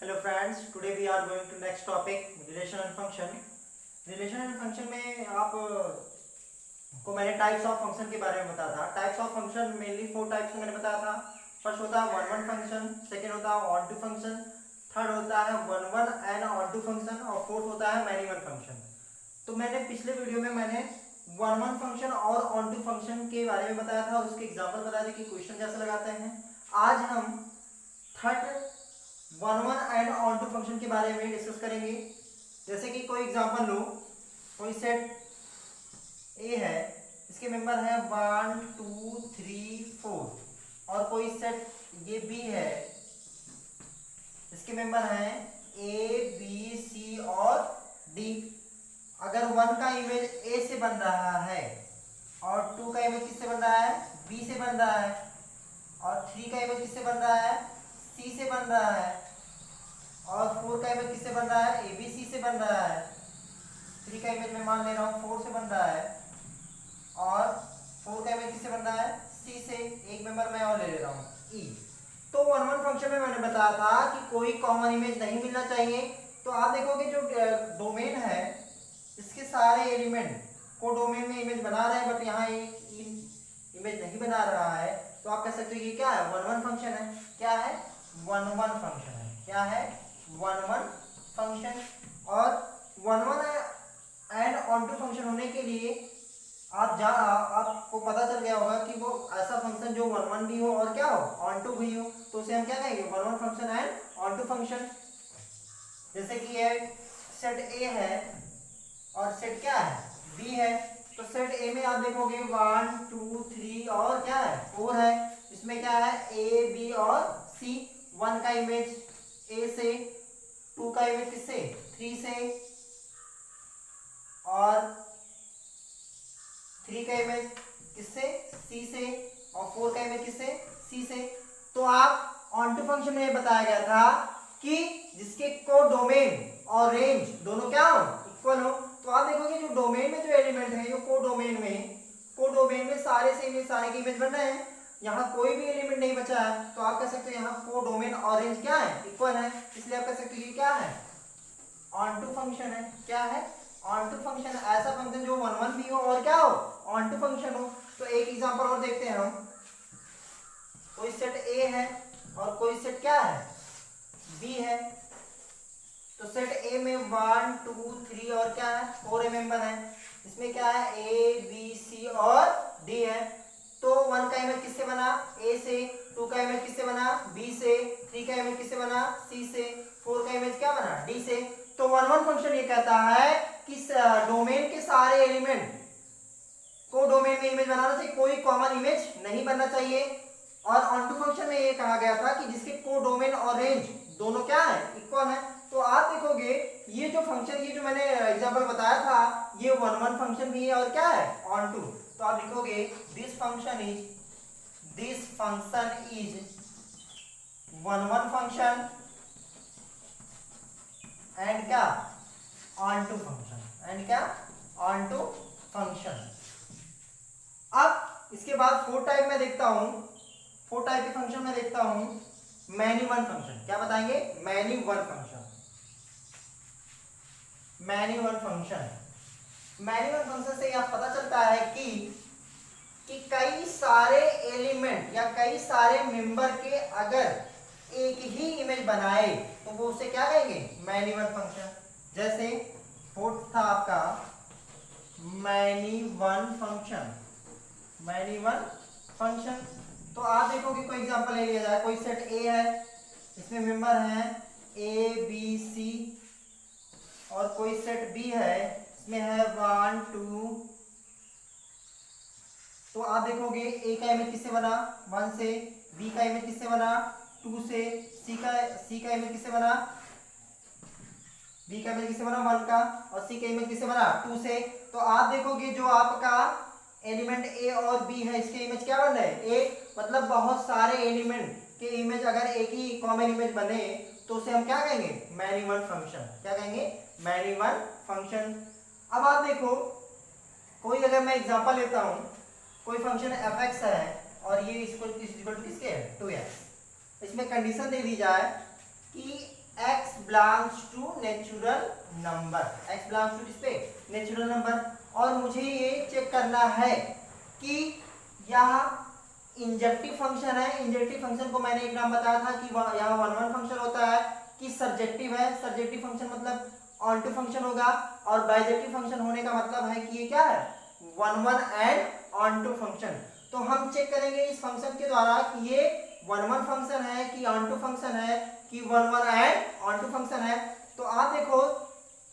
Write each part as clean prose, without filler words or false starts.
Hello friends, today we are going to next topic relation and function. Relation and function में आप को मैंने types of function के बारे में बताया था। Types of function mainly 4 types मैंने बताया था। फर्स्ट होता है वन वन फंक्शन, सेकंड होता है ऑन टू फंक्शन, थर्ड होता है one one and onto function और फोर्थ होता है मैनी वन फंक्शन। तो मैंने पिछले वीडियो में वन वन फंक्शन और ऑन टू फंक्शन के बारे में बताया था, उसके एग्जाम्पल बताया था कि क्वेश्चन कैसे लगाते हैं। आज हम third one one and onto function के बारे में डिस्कस करेंगे। जैसे कि कोई एग्जांपल लो, कोई सेट ए है, इसके मेंबर है 1 2 3 4 और कोई सेट ये बी है, इसके मेंबर हैं ए बी सी और डी। अगर वन का इमेज ए से बन रहा है और टू का इमेज किससे बन रहा है, बी से बन रहा है, और थ्री का इमेज किससे बन रहा है, सी से बन रहा है, और फोर का इमेज किससे बन रहा है, ए बी सी से बन रहा है, थ्री का इमेज मैं मान ले रहा हूँ फोर से बन रहा है, और फोर का इमेज किससे बन रहा है, सी से। एक मेंबर मैं और ले रहा हूँ ई। तो वन वन फंक्शन में मैंने बताया था कि कोई कॉमन इमेज नहीं मिलना चाहिए। तो आप देखोगे जो डोमेन है, इसके सारे एलिमेंट को डोमेन में इमेज बना रहे हैं, बट यहाँ एक इमेज नहीं बना रहा है। तो आप कह सकते हो ये क्या है, वन वन फंक्शन है। क्या है, वन वन फंक्शन है। क्या है, वन वन फंक्शन। और one one and onto function होने के लिए आपको पता चल गया होगा कि वो ऐसा फंक्शन जो वन वन भी हो और क्या हो, ऑन टू भी हो, तो उसे हम क्या कहेंगे, one one function and onto function. जैसे कि ये सेट ए है और सेट क्या है, बी है। तो सेट ए में आप देखोगे 1 2 3 और क्या है, 4 है। इसमें क्या है, ए बी और सी। वन का इमेज ए से, टू का इमेज किससे, 3 से, और थ्री का इमेज किससे, सी से, और फोर का इमेज किससे, सी से। तो आप ऑन टू फंक्शन में बताया गया था कि जिसके कोडोमेन और रेंज दोनों क्या हो, इक्वल हो। तो आप देखोगे जो डोमेन में जो एलिमेंट है, जो कोडोमेन में सारे से इमेज, सारे के इमेज बन रहे हैं। यहाँ कोई भी एलिमेंट नहीं बचा है, तो आप कह सकते हो यहाँ कोडोमेन और रेंज क्या है, इक्वल है। इसलिए आप कह सकते हो ये क्या है, ऑन टू फंक्शन है। क्या है, ऑन टू फंक्शन। ऐसा फंक्शन जो वन वन भी हो और क्या हो, ऑन टू फंक्शन हो। तो एक एग्जांपल और देखते हैं हम। कोई सेट ए है और कोई सेट क्या है, बी है। तो सेट ए में 1 2 3 और क्या है, 4 मेंबर है। इसमें क्या है, ए बी सी और डी है। तो वन का इमेज किससे बना, ए से, टू का इमेज किससे बना, बी से, थ्री का इमेज किससे बना, सी से, फोर का इमेज क्या बना, डी से। तो वन वन फंक्शन ये कहता है कि डोमेन के सारे एलिमेंट को डोमेन में इमेज बनाना चाहिए, कोई कॉमन इमेज नहीं बनना चाहिए। और ऑन टू फंक्शन में ये कहा गया था कि जिसके को डोमेन और रेंज दोनों क्या है, इक्वल है। तो आप देखोगे ये जो फंक्शन, ये जो मैंने एग्जांपल बताया था, ये वन वन फंक्शन भी है और क्या है, ऑन टू। तो आप लिखोगे this function is one one function and क्या, ऑन टू फंक्शन। एंड क्या, ऑन टू फंक्शन। अब इसके बाद फोर टाइप में देखता हूं, फोर टाइप के फंक्शन में देखता हूं मैनी वन फंक्शन। क्या बताएंगे, many one function. Many one function, many one function से यह पता चलता है कि कई सारे एलिमेंट या कई सारे मेंबर के अगर एक ही इमेज बनाए तो वो उसे क्या कहेंगे, मैनी वन फंक्शन। जैसे फोर्थ था आपका many one function. Many one function, तो आप देखोगे कोई एग्जांपल ले लिया जाए। कोई सेट ए है, इसमें मेंबर हैं ए बी सी, और कोई सेट बी है, इसमें है 1 2। तो आप देखोगे ए का इमेज किससे बना, 1 से, बी का इमेज किससे बना, 2 से, सी का इमेज किससे बना, बी का इमेज किससे बना, 1 का, और सी का इमेज किससे बना, 2 से। तो आप देखोगे जो आपका एलिमेंट ए और बी है, इसके इमेज क्या बन रहे हैं, एक, मतलब बहुत सारे एलिमेंट के इमेज अगर एक ही कॉमन इमेज बने तो उसे हम क्या कहेंगे, मैनी वन फंक्शन। क्या कहेंगे, मैनी वन फंक्शन। अब आप देखो, कोई अगर मैं एग्जांपल लेता हूं, कोई फंक्शन f(x) है और ये इक्वल टू किसके है, 2x। इसमें कंडीशन दे दी जाए कि x belongs to natural number, x belongs to किसपे, नेचुरल नंबर। और मुझे ये चेक करना है कि यह इंजेक्टिव फंक्शन है, इंजेक्टिव फंक्शन को मैंने एक नाम बताया था कि यहाँ 1 1 फंक्शन होता है, कि सर्जेक्टिव है, सर्जेक्टिव फंक्शन मतलब ऑन टू फंक्शन होगा, और बाइजेक्टिव फंक्शन होने का मतलब है कि ये क्या है, 1 1 एंड ऑन टू फंक्शन। तो हम चेक करेंगे इस फंक्शन के द्वारा कि ये 1 1 फंक्शन है कि ऑन टू फंक्शन है कि 1 1 एंड ऑन टू फंक्शन है। तो आप देखो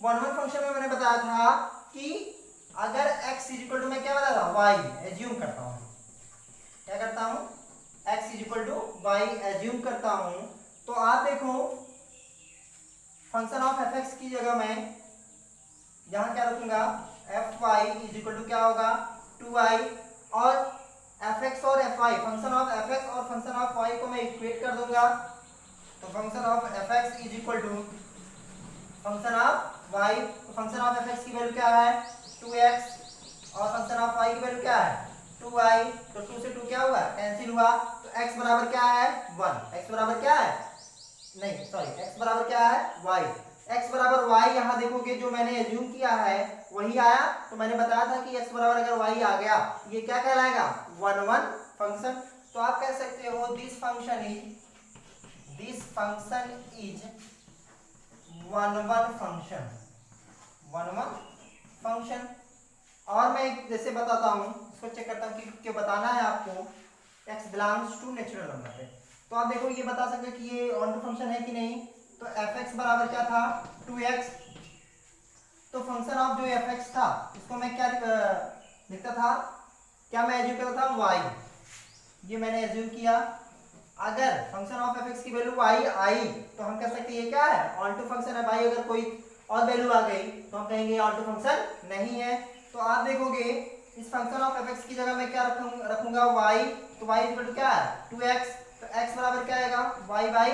1 1 फंक्शन में मैंने बताया था कि अगर x इक्वल टू, मैं क्या बताया था, y एज्यूम करता हूं, क्या करता हूं, x equal to y assume करता हूं। तो आप देखो फंक्शन ऑफ fx की जगह मैं यहां क्या रखूंगा, fy इक्वल टू क्या होगा, 2y, और fx और fy, फंक्शन ऑफ fx और फंक्शन ऑफ y को मैं इक्वेट कर दूंगा। तो function of fx equal to function of y, तो फंक्शन ऑफ fx की वैल्यू क्या है, 2x, और फंक्शन ऑफ y की वैल्यू क्या है, 2y। तो 2 से 2 क्या हुआ, कैंसिल हुआ। तो x बराबर क्या है, 1, x बराबर क्या है, नहीं सॉरी, x बराबर क्या है, y, x बराबर y। यहाँ देखोगे जो मैंने एज्यूम किया है वही आया। तो मैंने बताया था कि x बराबर अगर y आ गया ये क्या कहलाएगा, 1 1 फंक्शन। तो आप कह सकते हो this function is 1 1 function, 1 1 function. और मैं जैसे बताता हूँ, इसको चेक करता हूँ कि बताना है आपको x belongs to natural number है। तो आप देखो ये बता सकते हैं कि ये ऑन टू फंक्शन है कि नहीं। तो fx बराबर क्या था, 2x। तो फंक्शन ऑफ जो fx था इसको मैं क्या लिखता था, क्या मैं एज्यूम करता था, y, ये मैंने एज्यूम किया। अगर फंक्शन ऑफ fx की वैल्यू y आई तो हम कह सकते हैं ये क्या है, ऑन टू फंक्शन है। भाई अगर कोई और वैल्यू आ गई तो हम कहेंगे ऑन टू फंक्शन नहीं है। तो आप देखोगे इस फंक्शन ऑफ fx की जगह मैं क्या रखूंगा, y। तो y इक्वल टू क्या है, 2x। तो x बराबर क्या आएगा, y बाई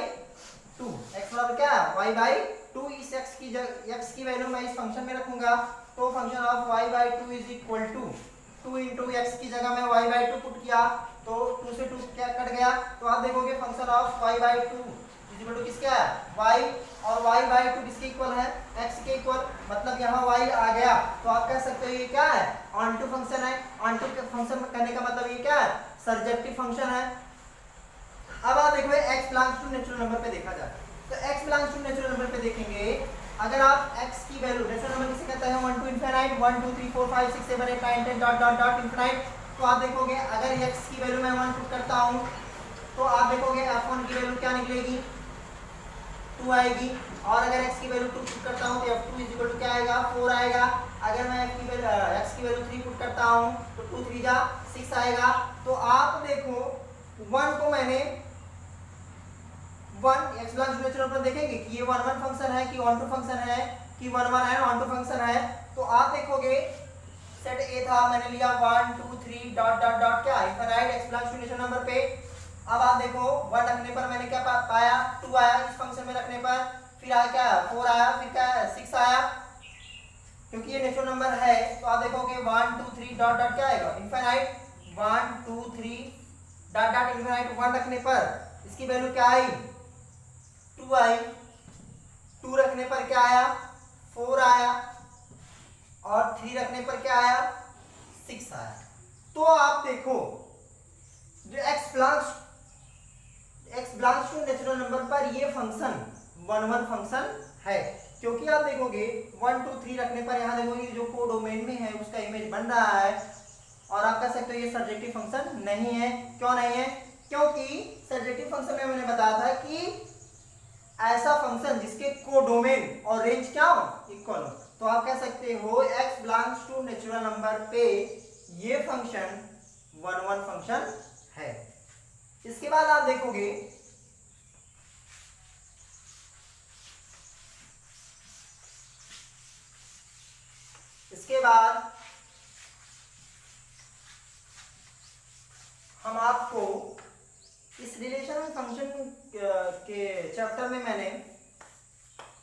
2, x बराबर क्या है, y बाई 2। इस x की वैल्यू मैं इस फंक्शन में रखूंगा। तो function of y by 2 is equal to 2 into x की जगह मैं y बाई 2 पुट किया तो 2 से 2 क्या कट गया। तो आप देखोगे function of y by 2 is equal to किसका है, y, और y बाई 2 किसके इक्वल है, x के इक्वल। मतलब यहाँ y आ गया। तो आप कह सकते हो ये क्या है, ऑन टू फंक्शन है। ऑन टू फंक्शन करने का मतलब ये क्या है, सर्जेक्टिव फंक्शन है। अब आप देखो x belongs to natural number पे देखा जाए तो x belongs to natural number पे देखेंगे। अगर आप x की वैल्यू, नेचुरल नंबर किसे कहते हैं, 1 to infinite, 1 2 3 4 5 6 7 8 9 10 dot dot dot infinite. तो आप देखोगे अगर x की वैल्यू मैं 1 पुट करता हूं तो आप देखोगे f1 की वैल्यू क्या निकलेगी, 2 आएगी। और अगर x की वैल्यू 2 पुट करता हूं तो f2 इज इक्वल टू क्या आएगा, 4 आएगा। अगर मैं x की वैल्यू 3 पुट करता हूं तो 2 3 जा 6 आएगा। तो आप देखो 1 को मैंने 1 x बिलोंग्स टू नेचुरल पर देखेंगे कि ये 1 1 फंक्शन है कि ऑन टू फंक्शन है कि 1 1 है ऑन टू फंक्शन है। तो आप देखोगे सेट A था, मैंने लिया 1 2 3 डॉट डॉट डॉट क्या infinite x belongs to natural number पे। अब आप देखो 1 रखने पर मैंने क्या पाया, 2 आया इस फंक्शन में रखने पर, फिर आया क्या 4 आया, फिर क्या 6 आया क्योंकि ये नेचुरल नंबर है। तो आप देखोगे 1 2 3 डॉट डॉट क्या आएगा इनफिनिट, 1 2 3 डॉट डॉट इनफिनिट। 1 रखने पर इसकी वैल्यू क्या आई, 2 आई। 2 रखने पर क्या आया, 4 आया, और 3 रखने पर क्या आया, 6 आया। तो आप देखो जो x belongs to natural number पर ये फंक्शन 1 1 फंक्शन है क्योंकि आप देखोगे 1 2 3 रखने पर यहाँ देखोगे जो कोडोमेन में है उसका इमेज बन रहा है। और आप कह सकते हो ये सर्जेक्टिव फंक्शन नहीं है। क्यों नहीं है, क्योंकि सर्जेक्टिव फंक्शन में मैंने बताया था कि ऐसा फंक्शन जिसके कोडोमेन और रेंज क्या हो, इक्वल हो। तो आप कह सकते हो x belongs to natural number पे ये फंक्शन 1 1 फंक्शन है। इसके बाद आप देखोगे हम आपको इस रिलेशन फंक्शन के चैप्टर में मैंने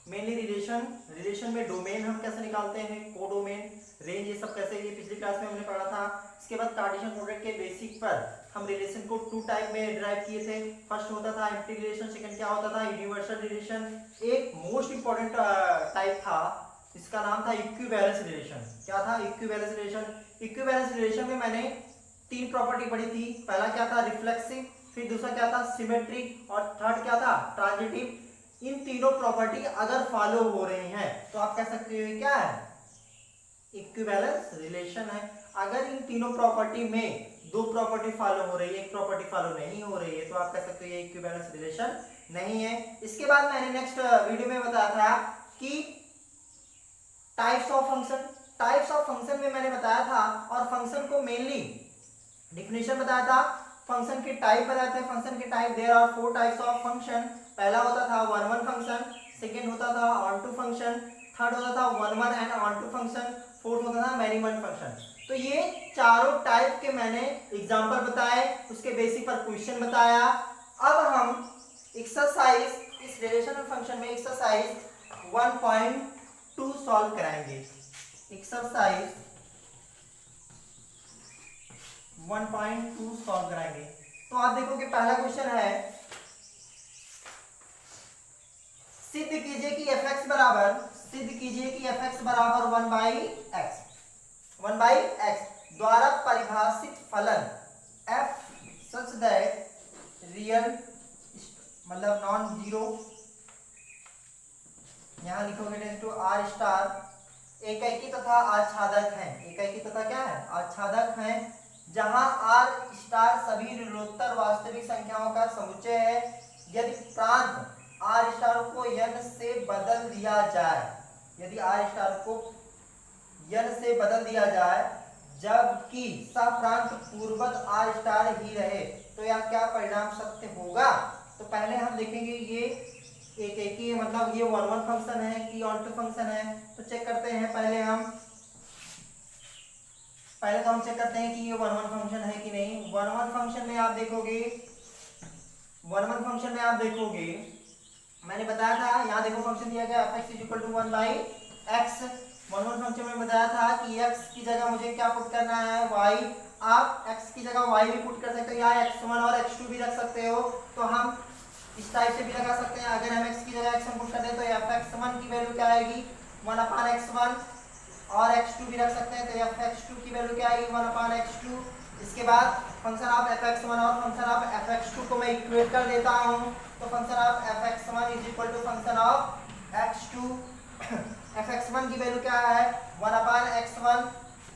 मेनली रिलेशन में डोमेन हम कैसे निकालते हैं, कोडोमेन, रेंज, ये सब कैसे, ये पिछली क्लास में हमने पढ़ा था। इसके बाद कार्टेशियन प्रोडक्ट के बेसिक पर हम रिलेशन को 2 टाइप में डिराइव किए थे। फर्स्ट होता था एम्प्टी रिलेशन, सेकंड क्या होता था यूनिवर्सल रिलेशन। एक मोस्ट इंपॉर्टेंट टाइप था, इसका नाम था इक्विवेलेंस रिलेशन। क्या था इक्विवेलेंस रिलेशन? इक्विवेलेंस रिलेशन में मैंने 3 प्रॉपर्टी पढ़ी थी। पहला क्या था रिफ्लेक्सिव, फिर दूसरा क्या था सिमेट्रिक और थर्ड क्या था ट्रांजिटिव। इन तीनों प्रॉपर्टी अगर फॉलो हो रही हैं तो आप कह सकते हो क्या है इक्विवेलेंस रिलेशन है। अगर इन तीनों प्रॉपर्टी में 2 प्रॉपर्टी फॉलो हो रही है, एक प्रॉपर्टी फॉलो नहीं हो रही है, तो आप कह सकते हो ये इक्विवेलेंस रिलेशन नहीं है। इसके बाद मैंने नेक्स्ट वीडियो में बताया था कि types of function, types of function में मैंने बताया था और फंक्शन को मेनली डिफिनेशन बताया था, फंक्शन के टाइप बताए थे। फंक्शन के type there are 4 types of function. पहला होता था वन वन फंक्शन, सेकंड होता था ऑन टू फंक्शन, थर्ड होता था one one and onto function, fourth होता था मैनी वन फंक्शन। तो ये चारों टाइप के मैंने एग्जांपल बताए, उसके बेसिस पर क्वेश्चन बताया। अब हम एक्सरसाइज इस रिलेशनल फंक्शन में एक्सरसाइज 1.2 सॉल्व कराएंगे। एक्सरसाइज 1.2 सॉल्व कराएंगे। तो आप देखो कि पहला क्वेश्चन है सिद्ध कीजिए कि fx बराबर, सिद्ध कीजिए कि fx बराबर 1/x द्वारा परिभाषित फलन f सच दैट रियल मतलब नॉन जीरो, यहां लिखोगे टेंस टू आर स्टार एकैकी तथा आच्छादक है। एकैकी तथा क्या है आच्छादक है, जहां आर स्टार सभी ऋणोत्तर वास्तविक संख्याओं का समुच्चय है। यदि प्रांत आर स्टार को n से बदल दिया जाए, यदि आर स्टार को n से बदल दिया जाए जबकि सप्रांत पूर्वत आर स्टार ही रहे, तो यह क्या परिणाम सत्य होगा? तो पहले हम देखेंगे ये एक ही मतलब ये वन वन फंक्शन है कि ऑन टू फंक्शन है, तो चेक करते हैं। पहले तो हम चेक करते हैं कि ये वन वन फंक्शन है कि नहीं। वन वन फंक्शन में आप देखोगे, वन वन फंक्शन में आप देखोगे मैंने बताया था, यहाँ देखो फंक्शन दिया गया fx = 1/x। One one function में बताया था कि x की जगह मुझे क्या पुट करना है y। आप x की जगह y भी पुट कर सकते हो, यहाँ x1 और x2 भी रख सकते हो। तो हम इस टाइप से भी लगा सकते हैं। अगर हम x की जगह x1 पुट कर दें तो fx1 की वैल्यू क्या आएगी 1/x1 और x2 भी रख सकते हैं, तो fx2 की वैल्यू क्या आएगी 1/x2। इसके बाद फंक्शन ऑफ fx1 और फंक्शन ऑफ fx2 को मैं इक्वेट कर देता हूं, तो function of fx1 = function of x2। fx1 की वैल्यू क्या है 1/x1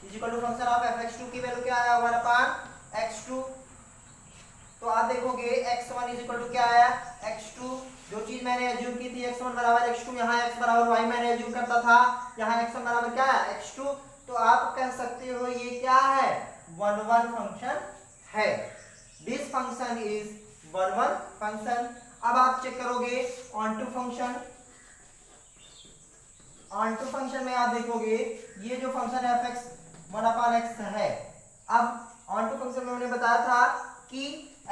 = फंक्शन ऑफ fx2 की वैल्यू क्या है 1/x2। तो आप देखोगे x1 = क्या है x2। जो चीज मैंने एज्यूम की थी x1 = x2, यहाँ x = y मैंने एज्यूम करता था, यहाँ x1 = क्या है x2। तो आप कह सकते हो ये क्या है वन वन फंक्शन है। This function is one one function. अब आप चेक करोगे onto function. Onto function में आप देखोगे ये जो फंक्शन fx 1/x है। अब ऑन टू फंक्शन में मैंने बताया था कि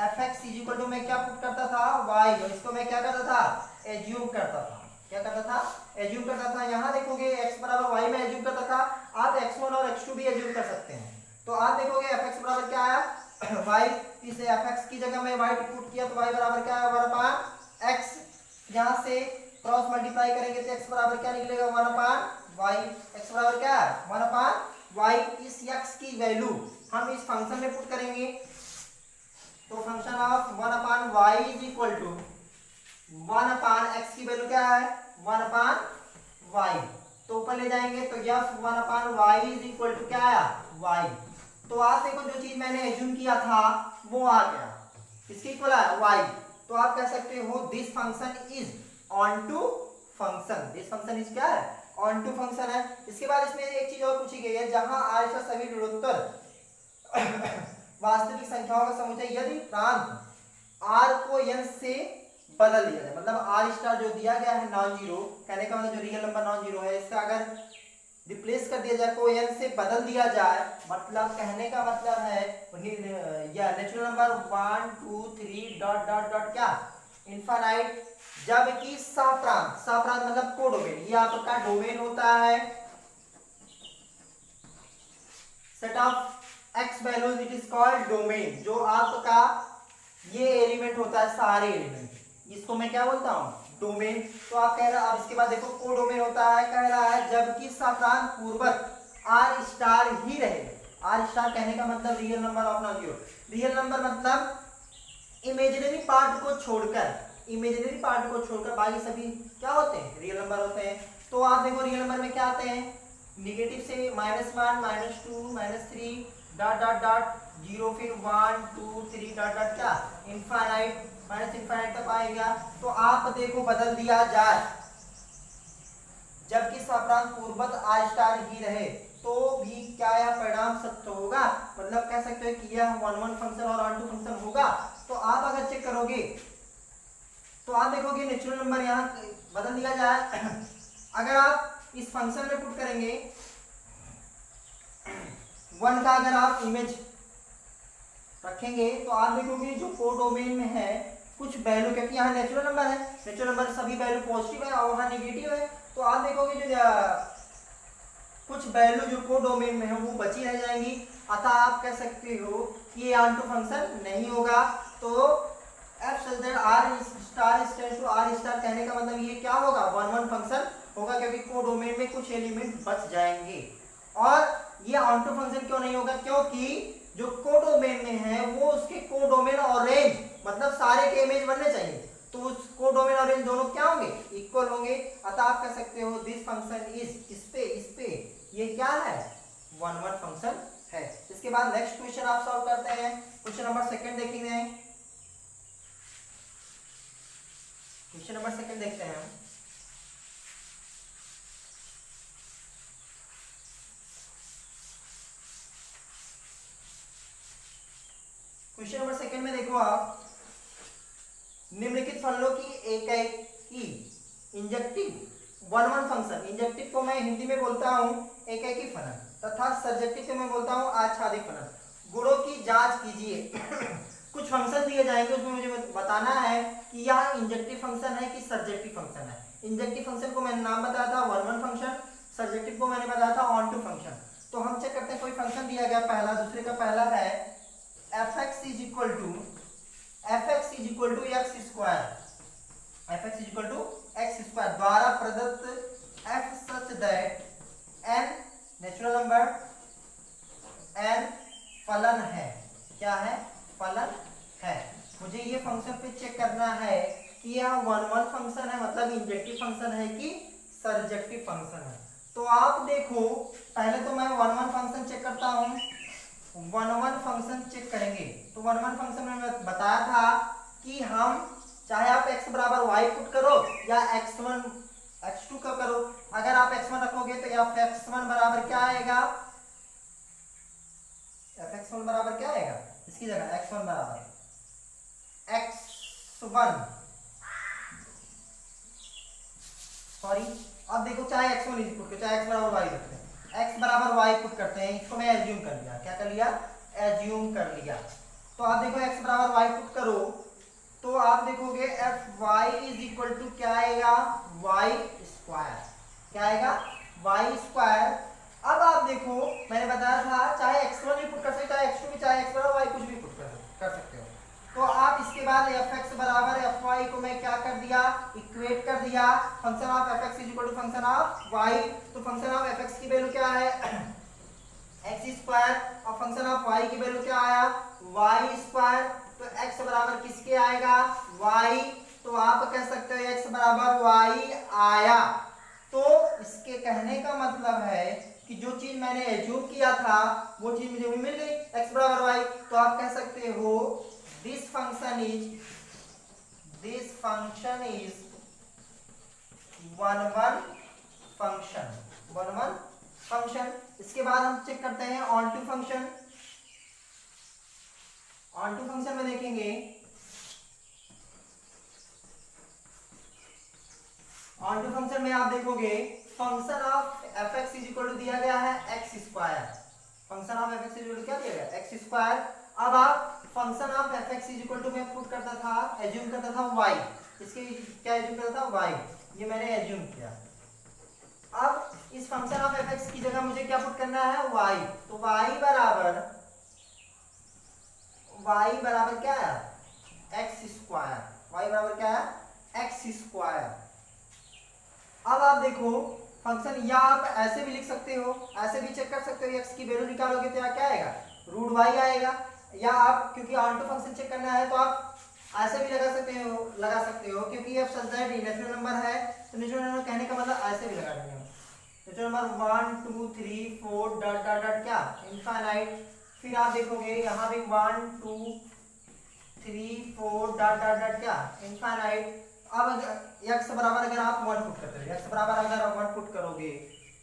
fx = मैं क्या पुट करता था y, और इसको मैं क्या करता था एज्यूम करता था। क्या करता था एज्यूम करता था। यहाँ देखोगे x = y में एज्यूम करता था, आप x1 और x2 भी एज्यूम कर सकते हैं। तो आप देखोगे fx बराबर क्या आया y, इसे fx की जगह में y पुट किया तो y बराबर क्या है 1/x। यहाँ से क्रॉस मल्टीप्लाई करेंगे तो x बराबर क्या निकलेगा 1/y। x बराबर क्या है 1/y। इस x की वैल्यू हम इस फंक्शन में पुट करेंगे, तो फंक्शन ऑफ 1/y = 1/x की वैल्यू क्या है 1/y। तो ऊपर ले जाएंगे तो f 1/y = क्या आया y। तो आप देखो जो चीज मैंने एज्यूम किया था वो आ गया, इसके इक्वल है y। तो आप कह सकते हो this function is onto function. This function is क्या है ऑन टू फंक्शन है। इसके बाद इसमें एक चीज और पूछी गई है, जहां r स्टार सभी ऋणोत्तर वास्तविक संख्याओं का समुच्चय, यदि प्रांत r को n से बदल दिया जाए, मतलब r स्टार जो दिया गया है नॉन जीरो, कहने का मतलब जो रियल नंबर नॉन जीरो है, इसका अगर रिप्लेस कर दिया जाए, कोई n से बदल दिया जाए, मतलब कहने का मतलब है या natural number 1 2 3 dot dot dot क्या इनफाइनाइट, जबकि सप्रांत मतलब कोडोमेन, ये आपका डोमेन होता है, set of x values it is called domain. जो आपका ये एलिमेंट होता है सारे एलिमेंट, इसको मैं क्या बोलता हूँ डोमेन। तो आप कह रहा, अब इसके बाद देखो कोडोमेन होता है, कह रहा है जबकि सावधान पूर्वक आर स्टार ही रहे। आर स्टार कहने का मतलब real number of not zero. Real number मतलब इमेजिनरी पार्ट को छोड़कर, इमेजिनरी पार्ट को छोड़कर बाकी सभी क्या होते हैं रियल नंबर होते हैं। तो आप देखो रियल नंबर में क्या आते हैं, निगेटिव से -1 -2 -3 डॉट डॉट डॉट 0 फिर 1 2 3 डॉट डॉट क्या इनफाइनाइट माइनस इनफाइनाइट तक आएगा। तो आप देखो बदल दिया जाए, जबकि सावधान पूर्वक आर स्टार ही रहे तो भी क्या यह परिणाम सत्य होगा। मतलब कह सकते हैं कि यह 1 1 फंक्शन और ऑन टू फंक्शन होगा। तो आप अगर चेक करोगे तो आप देखोगे नेचुरल नंबर यहाँ बदल दिया जाए। अगर आप इस फंक्शन में पुट करेंगे 1 का अगर आप इमेज रखेंगे तो आप देखोगे जो कोडोमेन में है कुछ वैल्यू, क्योंकि यहाँ नेचुरल नंबर है, नेचुरल नंबर सभी वैल्यू पॉजिटिव है और वहाँ नेगेटिव है। तो आप देखोगे जो कुछ वैल्यू जो कोडोमेन में है वो बची रह जाएंगी। अतः आप कह सकते हो कि ये ऑन टू फंक्शन नहीं होगा। तो f such that R star stands to R star कहने का मतलब ये क्या होगा 1 1 फंक्शन होगा, क्योंकि कोडोमेन में कुछ एलिमेंट बच जाएंगे। और ये ऑन टू फंक्शन क्यों नहीं होगा, क्योंकि जो कोडोमेन में है वो उसके कोडोमेन और रेंज मतलब सारे के इमेज बनने चाहिए, तो उस कोडोमेन और रेंज दोनों क्या होंगे इक्वल होंगे। अतः आप कह सकते हो दिस फंक्शन इज इस पे ये क्या है 1 1 फंक्शन है। इसके बाद नेक्स्ट क्वेश्चन आप सॉल्व करते हैं। क्वेश्चन नंबर 2 देखेंगे, क्वेश्चन नंबर 2 देखते हैं हम। क्वेश्चन नंबर 2 में देखो आप, निम्नलिखित फलनों की एकाएकी इंजेक्टिव 1 1 फंक्शन, इंजेक्टिव को मैं हिंदी में बोलता हूं एकाएकी फलन तथा सर्जेक्टिव को मैं बोलता हूं आच्छादित फलन, गुणों की जांच कीजिए। कुछ फंक्शन दिए जाएंगे उसमें मुझे बताना है कि यह इंजेक्टिव फंक्शन है कि सर्जेक्टिव फंक्शन है। इंजेक्टिव फंक्शन को मैंने नाम बताया था 1 1 फंक्शन, सर्जेक्टिव को मैंने बताया था ऑन टू फंक्शन। तो हम चेक करते हैं, कोई फंक्शन दिया गया पहला, दूसरे का पहला है fx is equal to x square, fx is equal to x square द्वारा प्रदत्त f such that n natural number n फलन है। क्या है फलन है। मुझे ये फंक्शन पे चेक करना है कि यह 1 1 फंक्शन है मतलब इंजेक्टिव फंक्शन है कि सर्जेक्टिव फंक्शन है। तो आप देखो पहले तो मैं 1 1 फंक्शन चेक करता हूं, 1 1 फंक्शन चेक करेंगे। तो 1 1 फंक्शन में मैं बताया था कि हम चाहे आप x बराबर y पुट करो या x1 x2 का करो, अगर आप x1 रखोगे तो fx1 बराबर क्या आएगा, fx1 बराबर क्या आएगा, इसकी जगह x1 बराबर x1 सॉरी, अब देखो चाहे x1 इज पुट करो चाहे x बराबर y रखते हैं, x बराबर y पुट करते हैं, इसको मैं एज्यूम कर लिया, क्या कर लिया एज्यूम कर लिया। तो आप देखो x बराबर y पुट करो तो आप देखोगे fy इज इक्वल टू क्या आएगा y स्क्वायर, क्या आएगा y स्क्वायर। अब आप देखो मैंने बताया था चाहे x1 भी पुट कर सकते हो चाहे x2 भी, चाहे x बराबर y कुछ भी पुट कर सकते हो। तो आप इसके बाद fx बराबर fy को मैं क्या कर दिया इक्वेट कर दिया, function of fx is equal to function of y। तो फंक्शन ऑफ fx की वैल्यू क्या है x स्क्वायर और फंक्शन ऑफ y की वैल्यू क्या आया y स्क्वायर। तो x बराबर किसके आएगा y, तो आप कह सकते हो x बराबर y आया। तो इसके कहने का मतलब है कि जो चीज मैंने एज्यूम किया था वो चीज मुझे मिल गई x बराबर y। तो आप कह सकते हो this function is 1 1 function, 1 1 function. इसके बाद हम चेक करते हैं onto function. Onto function में देखेंगे ऑन टू फंक्शन में आप देखोगे function of fx is equal to दिया गया है x square, function of fx is equal to क्या दिया गया x स्क्वायर। अब आप function of fx is equal to मैं पुट करता था एज्यूम करता था y, इसके क्या एज्यूम करता था y, ये मैंने एज्यूम किया। अब इस फंक्शन ऑफ fx की जगह मुझे क्या पुट करना है y, तो y बराबर वाई बराबर क्या है, एक्स स्क्वायर। वाई बराबर क्या है, एक्स स्क्वायर। अब आप देखो फंक्शन, या आप ऐसे भी लिख सकते हो, ऐसे भी चेक कर सकते हो, एक्स की वैल्यू निकालोगे तो यहाँ क्या आएगा, रूट वाई आएगा। या आप क्योंकि ऑन टू फंक्शन चेक करना है तो आप ऐसे भी लगा सकते हो क्योंकि ये सब्सिडाइज नेचुरल नंबर है, तो नेचुरल नंबर कहने का मतलब ऐसे भी लगा देंगे हम। Natural number 1 2 3 4 dot dot dot क्या, इनफाइनाइट। फिर आप देखोगे यहाँ भी 1 2 3 4 डॉट डॉट डॉट क्या, इनफाइनाइट। अब x बराबर अगर आप 1 पुट करते हो, x बराबर अगर आप 1 पुट करोगे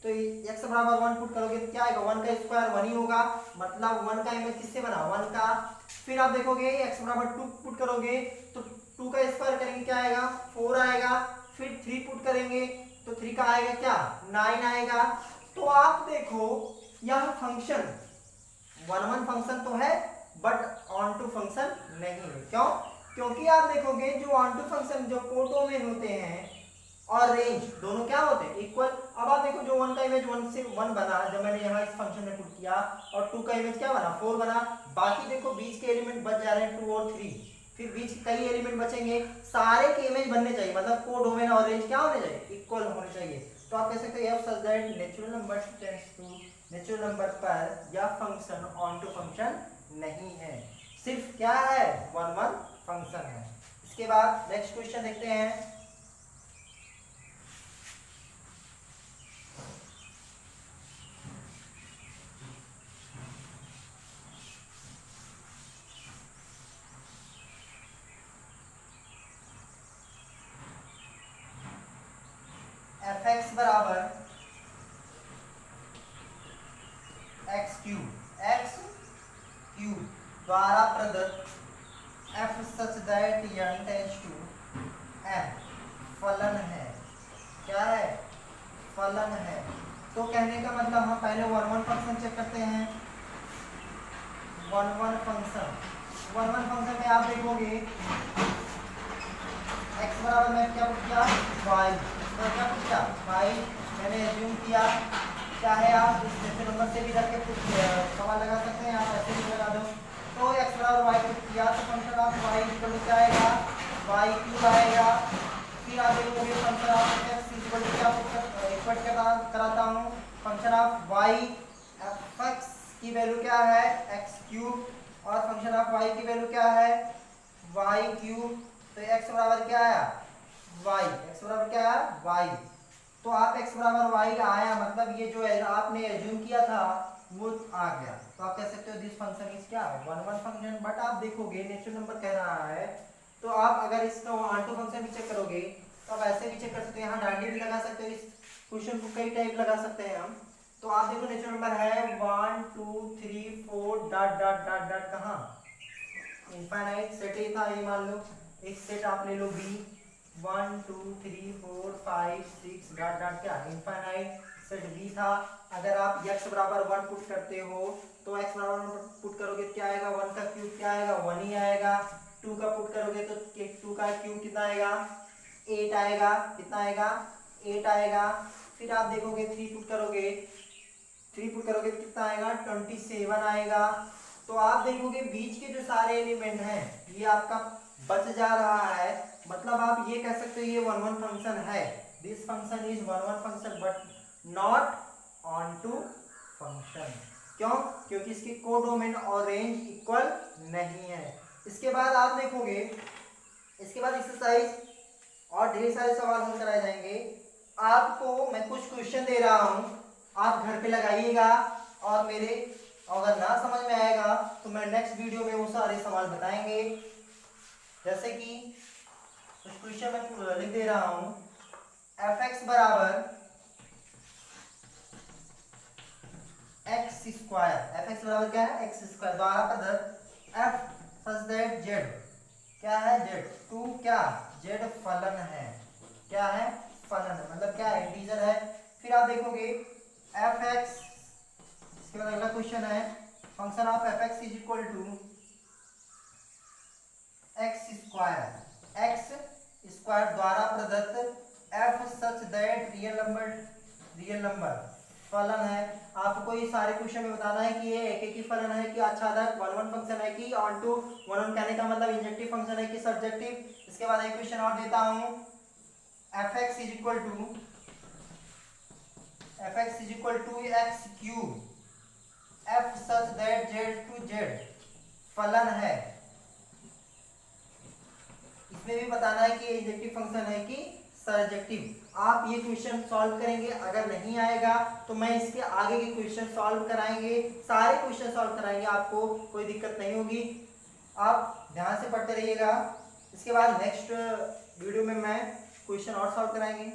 तो x बराबर 1 पुट करोगे तो क्या आएगा, 1 का स्क्वायर 1 ही होगा, मतलब 1 का इमेज किससे बना, 1 का। फिर आप देखोगे x बराबर 2 पुट करोगे तो 2 का स्क्वायर करेंगे क्या आएगा, 4 आएगा। फिर 3 पुट करेंगे तो 3 का आएगा क्या, 9 आएगा। तो आप देखो यह फंक्शन 1 फंक्शन तो है बट ऑन टू फंक्शन नहीं है। क्यों, क्योंकि आप देखोगे जो ऑन टू फंक्शन जो कोडोमेन होते हैं और रेंज दोनों क्या होते हैं, इक्वल। अब आप देखो जो 1 का इमेज 1 से 1 बना जब मैंने यहाँ इस फंक्शन में पुट किया, और 2 का इमेज क्या बना, 4 बना। बाकी देखो बीच के एलिमेंट बच जा रहे हैं 2 और 3, फिर बीच के कई एलिमेंट बचेंगे, सारे के इमेज बनने चाहिए, मतलब कोडोमेन और रेंज क्या होने चाहिए, इक्वल होने चाहिए। तो आप कह सकते हो f such that natural number tends to natural number पर यह फंक्शन ऑन टू फंक्शन नहीं है, सिर्फ क्या है, 1 फंक्शन है। इसके बाद नेक्स्ट क्वेश्चन देखते हैं। एफ एक्स बराबर एक्स क्यूब द्वारा प्रदत्त f such that n tends to n फलन है, क्या है, फलन है। तो कहने का मतलब हम पहले 1 फंक्शन चेक करते हैं। 1 फंक्शन में आप देखोगे x बराबर मैं क्या पुट किया, y, तो क्या पुट किया, y मैंने एज्यूम किया। चाहे आप इस नेचुरल नंबर से भी करके कुछ सवाल लगा सकते हैं, आप ऐसे भी लगा दो। तो x बराबर y पुट किया तो function of y equal to क्या आएगा, y क्यूब आएगा। फिर आप देखोगे function of x equal to क्या इक्वल कराता हूँ, फंक्शन ऑफ y f(x) की वैल्यू क्या है, x क्यूब, और फंक्शन ऑफ y की वैल्यू क्या है, y क्यूब। तो x बराबर क्या आया, y, x बराबर क्या आया, y। तो आप x बराबर y आया, मतलब ये जो है आपने एज्यूम किया था वो आ गया। तो आप कह सकते हो दिस फंक्शन इज क्या, 1 फंक्शन। बट आप देखोगे नेचुरल नंबर कह रहा है, तो आप अगर इसका ऑन टू फंक्शन भी चेक करोगे तो आप ऐसे भी चेक कर सकते हो, यहाँ डांडी भी लगा सकते हो, इस क्वेश्चन को कई टाइप लगा सकते हैं हम। तो आप देखो नेचुरल नंबर है 1 2 3 4 डॉट डॉट डॉट डॉट, कहाँ, इनफाइनाइट सेट ही था ये, मान लो एक सेट आप ले लो बी, 1 2 3 4 5 6 डॉट डॉट क्या, इनफाइनाइट सेट बी था। अगर आप x बराबर 1 पुट करते हो तो x बराबर 1 पुट करोगे क्या आएगा, 1 का क्यूब क्या आएगा, 1 ही आएगा। 2 का पुट करोगे तो 2 का क्यूब कितना आएगा, 8 आएगा। कितना आएगा, 8 आएगा। फिर आप देखोगे 3 पुट करोगे तो कितना आएगा, 27 आएगा। तो आप देखोगे बीच के जो सारे एलिमेंट हैं ये आपका बच जा रहा है, मतलब आप ये कह सकते हो ये 1 फंक्शन है। This function is 1 function but not onto function. क्यों, क्योंकि इसके कोडोमेन और रेंज इक्वल नहीं है। इसके बाद आप देखोगे, इसके बाद एक्सरसाइज और ढेर सारे सवाल हल कराए जाएंगे। आपको मैं कुछ क्वेश्चन दे रहा हूं, आप घर पे लगाइएगा, और मेरे अगर ना समझ में आएगा तो मैं नेक्स्ट वीडियो में वो सारे सवाल बताएंगे। जैसे कि कुछ क्वेश्चन मैं लिख दे रहा हूं, एफ एक्स बराबर एक्स स्क्वायर, एफ एक्स बराबर क्या है, एक्स स्क्वायर द्वारा प्रदत्त एफ सच दैट जेड क्या है, जेड टू क्या, जेड फलन है, क्या है, फलन है, मतलब क्या है, इंटीजर है। फिर आप देखोगे एफ एक्स, इसके बाद अगला क्वेश्चन है function of f x is equal to x square द्वारा प्रदत्त f such that real number फलन है। आपको कोई सारे क्वेश्चन में बताना है कि ये एक एक ही फलन है कि आच्छादक, वन वन फंक्शन है कि ऑन टू, वन वन कहने का मतलब इंजेक्टिव फंक्शन है कि सब्जेक्टिव। इसके बाद एक क्वेश्चन और देता हूं, fx is equal to x cube f such that z to z फलन है। इसमें भी बताना है कि ये इंजेक्टिव फंक्शन है कि सरजेक्टिव। आप ये क्वेश्चन सॉल्व करेंगे, अगर नहीं आएगा तो मैं इसके आगे के क्वेश्चन सॉल्व कराएंगे, सारे क्वेश्चन सॉल्व कराएंगे, आपको कोई दिक्कत नहीं होगी। आप ध्यान से पढ़ते रहिएगा। इसके बाद नेक्स्ट वीडियो में मैं क्वेश्चन और सॉल्व कराएंगे।